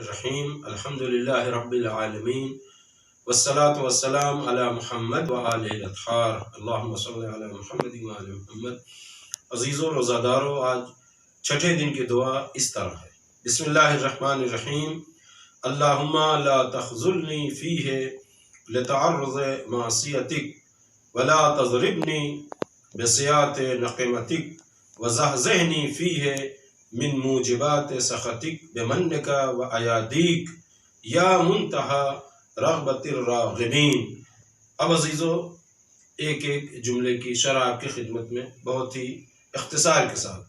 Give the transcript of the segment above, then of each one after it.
الرحیم الحمد للہ رب العالمین والصلاة والسلام علی محمد وآلہ الاطہار اللہم صلی علی محمد وآل محمد۔ عزیزوں روزہ داروں، آج چھٹے دن کی دعا اس طرح ہے۔ بسم اللہ الرحمن الرحیم۔ اللہم لا تخذلنی فیہ لتعرض معصیتک ولا تضربنی بسیات نقمتک وزہزہنی فیہ من موجبات سخطک بمنک و ایادیک یا منتہی رغبت الراغبین۔ اب عزیزو ایک جملے کی شرح آپ کی خدمت میں بہت ہی اختصار کے ساتھ۔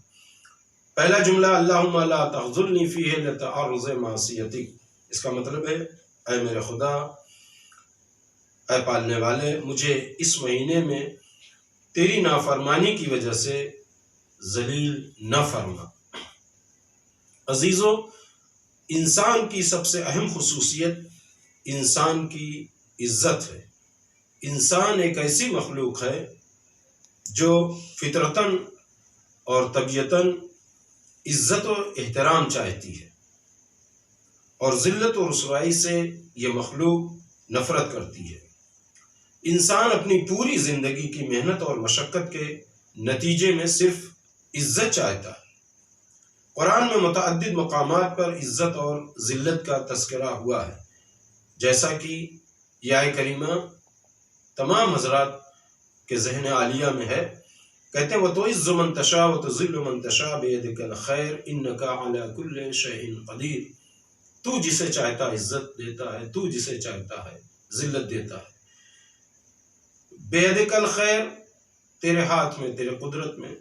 پہلا جملہ اللہم لا تخذلنی فیہ لتعرض معصیتک، اس کا مطلب ہے اے میرے خدا، اے پالنے والے، مجھے اس مہینے میں تیری نافرمانی کی وجہ سے ذلیل نہ فرما۔ عزیزو، انسان کی سب سے اہم خصوصیت انسان کی عزت ہے۔ انسان ایک ایسی مخلوق ہے جو فطرتاً اور طبیعتاً عزت و احترام چاہتی ہے، اور ذلت و رسوائی سے یہ مخلوق نفرت کرتی ہے۔ انسان اپنی پوری زندگی کی محنت اور مشقت کے نتیجے میں صرف عزت چاہتا ہے۔ قرآن میں متعدد مقامات پر عزت اور ذلت کا تذکرہ ہوا ہے، جیسا کہ یہ آیت کریمہ تمام حضرات کے ذہن عالیہ میں ہے۔ کہتے ہیں وَتُعِزُّ مَن تَشَاءُ وَتُذِلُّ مَن تَشَاءُ بِيَدِكَ الْخَيْرُ إِنَّكَ عَلَى كُلِّ شَيْءٍ قَدِيرٌ۔ تو جسے چاہتا عزت دیتا ہے، تو جسے چاہتا ہے ذلت دیتا ہے۔ بِيَدِكَ الْخَيْرُ، تیرے ہاتھ میں، تیرے قدرت میں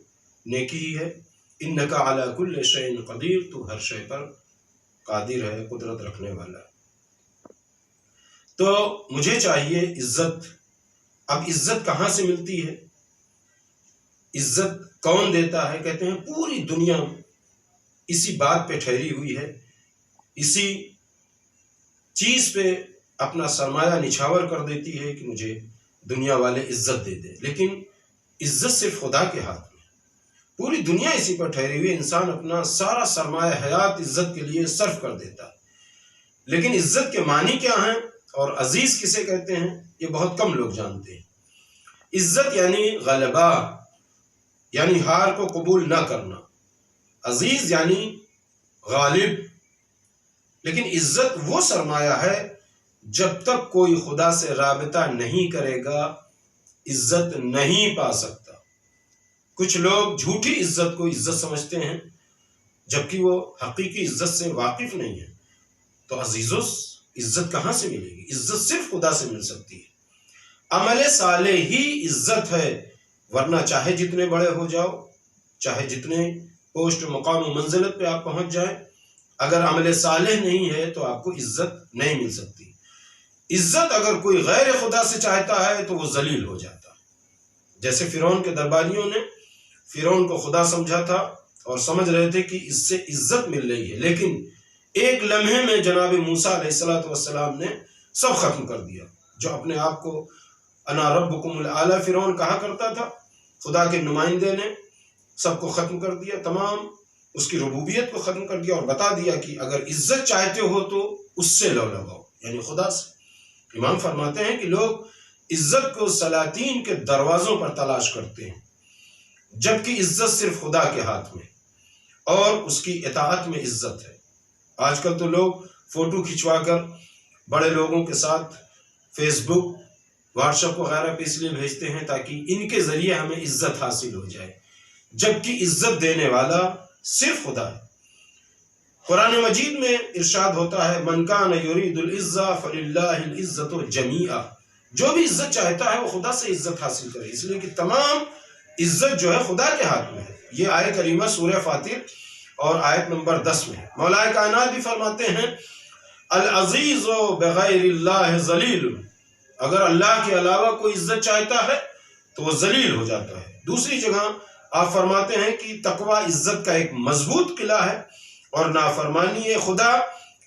نیکی ہی ہے۔ انک علی کل شیء قدیر، تو ہر شے پر قادر ہے، قدرت رکھنے والا ہے۔ تو مجھے چاہیے عزت۔ اب عزت کہاں سے ملتی ہے؟ عزت کون دیتا ہے؟ کہتے ہیں پوری دنیا اسی بات پہ ٹھہری ہوئی ہے، اسی چیز پہ اپنا سرمایہ نچھاور کر دیتی ہے کہ مجھے دنیا والے عزت دے دے، لیکن عزت صرف خدا کے ہاتھ میں۔ پوری دنیا اسی پر ٹھہری ہوئی، انسان اپنا سارا سرمایہ حیات عزت کے لیے صرف کر دیتا ہے، لیکن عزت کے معنی کیا ہیں اور عزیز کسے کہتے ہیں یہ بہت کم لوگ جانتے ہیں۔ عزت یعنی غلبہ، یعنی ہار کو قبول نہ کرنا۔ عزیز یعنی غالب۔ لیکن عزت وہ سرمایہ ہے جب تک کوئی خدا سے رابطہ نہیں کرے گا عزت نہیں پا سکتا۔ کچھ لوگ جھوٹی عزت کو عزت سمجھتے ہیں جبکہ وہ حقیقی عزت سے واقف نہیں ہیں۔ تو عزیزو، عزت کہاں سے ملے گی؟ عزت صرف خدا سے مل سکتی ہے۔ عمل صالح ہی عزت ہے، ورنہ چاہے جتنے بڑے ہو جاؤ، چاہے جتنے پوسٹ مقام و منزلت پہ آپ پہنچ جائیں، اگر عمل صالح نہیں ہے تو آپ کو عزت نہیں مل سکتی۔ عزت اگر کوئی غیر خدا سے چاہتا ہے تو وہ ذلیل ہو جاتا ہے۔ جیسے فرعون کے درباریوں نے فرعون کو خدا سمجھا تھا اور سمجھ رہے تھے کہ اس سے عزت مل رہی ہے، لیکن ایک لمحے میں جناب موسیٰ علیہ السلام نے سب ختم کر دیا۔ جو اپنے آپ کو انا ربکم الاعلی فرعون کہا کرتا تھا، خدا کے نمائندے نے سب کو ختم کر دیا، تمام اس کی ربوبیت کو ختم کر دیا اور بتا دیا کہ اگر عزت چاہتے ہو تو اس سے لو لگاؤ، یعنی خدا سے۔ امام فرماتے ہیں کہ لوگ عزت کو سلاطین کے دروازوں پر تلاش کرتے ہیں، جبکہ عزت صرف خدا کے ہاتھ میں اور اس کی اطاعت میں عزت ہے۔ آج کل تو لوگ فوٹو کھنچوا کر بڑے لوگوں کے ساتھ فیس بک، واٹس ایپ وغیرہ پہ اس لیے بھیجتے ہیں تاکہ ان کے ذریعے ہمیں عزت حاصل ہو جائے، جبکہ عزت دینے والا صرف خدا ہے۔ قرآن مجید میں ارشاد ہوتا ہے من کان یرید العزہ فللہ العزۃ جمیعا، جو بھی عزت چاہتا ہے وہ خدا سے عزت حاصل کرے، اس لیے کہ تمام عزت جو ہے خدا کے ہاتھ میں ہے۔ یہ آیت کریمہ سورہ فاطر اور آیت نمبر 10 میں ہے۔ مولا کائنات بھی فرماتے ہیں العزیز بغیر اللہ ذلیل، اگر اللہ کے علاوہ کوئی عزت چاہتا ہے تو وہ ذلیل ہو جاتا ہے۔ دوسری جگہ آپ فرماتے ہیں کہ تقوی عزت کا ایک مضبوط قلعہ ہے اور نافرمانی خدا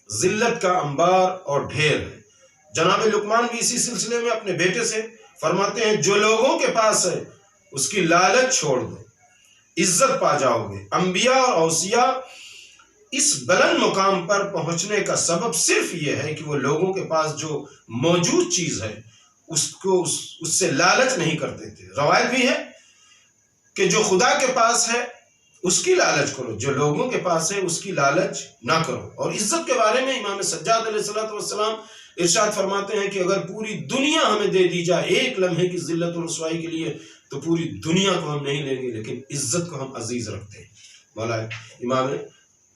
ذلت کا انبار اور ڈھیر ہے۔ جناب لقمان بھی اسی سلسلے میں اپنے بیٹے سے فرماتے ہیں جو لوگوں کے پاس ہے اس کی لالچ چھوڑ دو، عزت پا جاؤ گے۔ انبیاء اور اوصیاء اس بلند مقام پر پہنچنے کا سبب صرف یہ ہے کہ وہ لوگوں کے پاس جو موجود چیز ہے اس سے لالچ نہیں کرتے تھے۔ روایت بھی ہے کہ جو خدا کے پاس ہے اس کی لالچ کرو، جو لوگوں کے پاس ہے اس کی لالچ نہ کرو۔ اور عزت کے بارے میں امام سجاد علیہ السلام ارشاد فرماتے ہیں کہ اگر پوری دنیا ہمیں دے دی جائے ایک لمحے کی ذلت و رسوائی کے لیے تو پوری دنیا کو ہم نہیں لیں گے، لیکن عزت کو ہم عزیز رکھتے ہیں۔ مولا امام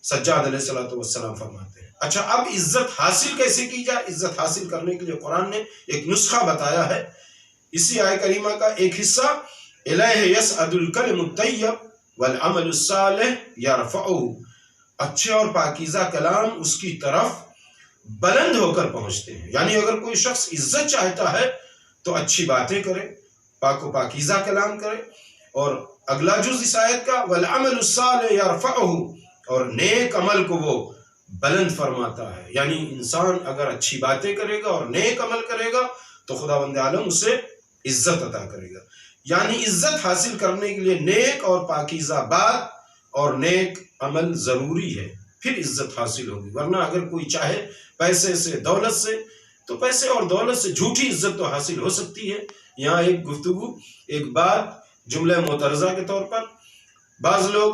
سجاد علیہ السلام فرماتے ہیں۔ اچھا، اب عزت حاصل کیسے کی جائے؟ عزت حاصل کرنے کے لیے قرآن نے ایک نسخہ بتایا ہے۔ اسی آیہ کریمہ کا ایک حصہ، الیہ یصعد الکلم الطیب والعمل الصالح یرفعہ، اچھے اور پاکیزہ کلام اس کی طرف بلند ہو کر پہنچتے ہیں۔ یعنی اگر کوئی شخص عزت چاہتا ہے تو اچھی باتیں کرے، پاک و پاکیزہ کلام کرے۔ اور اگلا جز اس آیت کا، والعمل الصالح یرفعہ، اور نیک عمل کو وہ بلند فرماتا ہے۔ یعنی انسان اگر اچھی باتیں کرے گا اور نیک عمل کرے گا تو خداوند عالم اسے عزت عطا کرے گا۔ یعنی عزت حاصل کرنے کے لیے نیک اور پاکیزہ بات اور نیک عمل ضروری ہے، پھر عزت حاصل ہوگی۔ ورنہ اگر کوئی چاہے پیسے سے، دولت سے، تو پیسے اور دولت سے جھوٹی عزت تو حاصل ہو سکتی ہے۔ یہاں ایک گفتگو، ایک بات جملہ معترضہ کے طور پر، بعض لوگ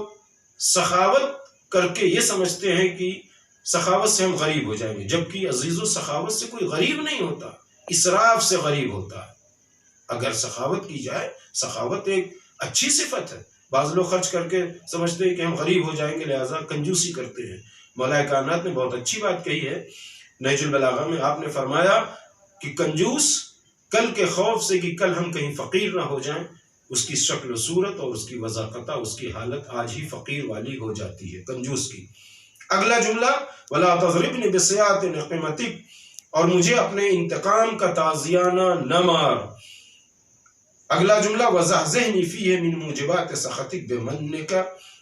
سخاوت کر کے یہ سمجھتے ہیں کہ سخاوت سے ہم غریب ہو جائیں گے، جبکہ عزیزو سخاوت سے کوئی غریب نہیں ہوتا، اسراف سے غریب ہوتا ہے۔ اگر سخاوت کی جائے، سخاوت ایک اچھی صفت ہے۔ بعض لوگ خرچ کر کے سمجھتے ہیں کہ ہم غریب ہو جائیں گے، لہٰذا کنجوسی کرتے ہیں۔ مولا کائنات نے بہت اچھی بات کہی ہے نہج البلاغہ میں، آپ نے فرمایا کہ کنجوس کل کے خوف سے کہ کل ہم کہیں فقیر نہ ہو جائیں، اس کی شکل و صورت اور اس کی وضاقتہ، اس کی حالت آج ہی فقیر والی ہو جاتی ہے کنجوس کی۔ اگلا جملہ، وَلَا تَضْرِبْنِ بِسِيَاطِ نِقِمَتِكَ، اور مجھے اپنے انتقام کا تازیانہ نہ مار۔ اگلا جملہ، وَزَحْزِحْنِي فِيهِ مِن مُوجِبَاتِ سَخَطِكَ بِمَنِّكَ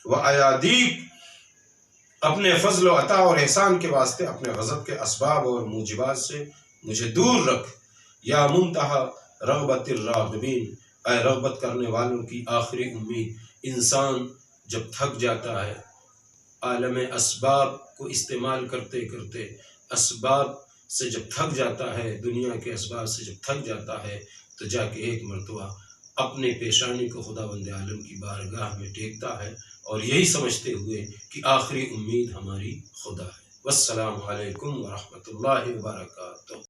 وَأَيَادِيكَ، اپنے فضل و عطا اور احسان کے واسطے اپنے غضب کے اسباب اور موجبات سے مجھے دور رکھ۔ یا منتہا رغبت الراغبین، اے رغبت کرنے والوں کی آخری امید۔ انسان جب تھک جاتا ہے، عالم اسباب کو استعمال کرتے کرتے اسباب سے جب تھک جاتا ہے، دنیا کے اسباب سے جب تھک جاتا ہے، تو جا کے ایک مرتبہ اپنے پیشانی کو خداوند عالم کی بارگاہ میں ٹیکتا ہے، اور یہی سمجھتے ہوئے کہ آخری امید ہماری خدا ہے۔ والسلام علیکم ورحمۃ اللہ وبرکاتہ۔